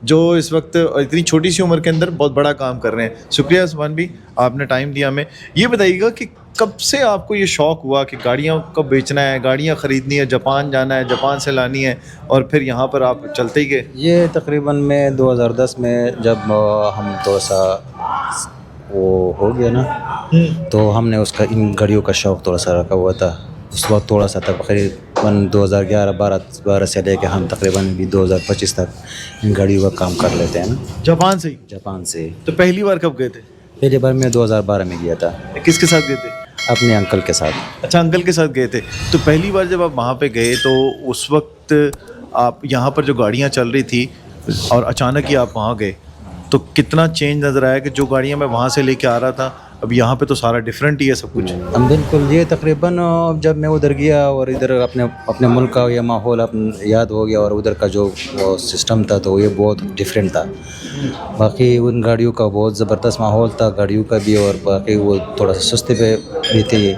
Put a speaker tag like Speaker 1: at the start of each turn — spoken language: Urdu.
Speaker 1: جو اس وقت اتنی چھوٹی سی عمر کے اندر بہت بڑا کام کر رہے ہیں. شکریہ عثمان بھی, آپ نے ٹائم دیا ہمیں. یہ بتائیے گا کہ کب سے آپ کو یہ شوق ہوا کہ گاڑیاں کب بیچنا ہے, گاڑیاں خریدنی ہے, جاپان جانا ہے, جاپان سے لانی ہے, اور پھر یہاں پر آپ چلتے ہی گئے؟
Speaker 2: یہ تقریباً میں 2010 میں جب ہم تھوڑا سا وہ ہو گیا نا, تو ہم نے اس کا ان گاڑیوں کا شوق تھوڑا سا رکھا ہوا تھا. اس وقت تھوڑا سا تقریباً 2011-12 سے لے کے ہم تقریباً بھی 2025 تک ان گاڑیوں کا کام کر لیتے ہیں نا.
Speaker 1: جاپان سے ہی؟
Speaker 2: جاپان سے.
Speaker 1: تو پہلی بار کب گئے تھے؟
Speaker 2: پہلی بار میں 2012 میں گیا تھا.
Speaker 1: کس کے ساتھ گئے تھے؟
Speaker 2: اپنے انکل کے ساتھ.
Speaker 1: اچھا, انکل کے ساتھ گئے تھے. تو پہلی بار جب آپ وہاں پہ گئے تو اس وقت آپ یہاں پر جو گاڑیاں چل رہی تھی اور اچانک ہی آپ وہاں گئے, تو کتنا چینج نظر آیا کہ جو گاڑیاں میں وہاں سے لے کے آ رہا تھا اب یہاں پہ تو سارا ڈفرینٹ ہی ہے سب کچھ؟
Speaker 2: بالکل. یہ تقریباً جب میں ادھر گیا اور ادھر اپنے ملک کا یہ ماحول یاد ہو گیا, اور ادھر کا جو سسٹم تھا تو یہ بہت ڈفرینٹ تھا. باقی ان گاڑیوں کا بہت زبردست ماحول تھا, گاڑیوں کا بھی, اور باقی وہ تھوڑا سا سستے پہ بھی تھے.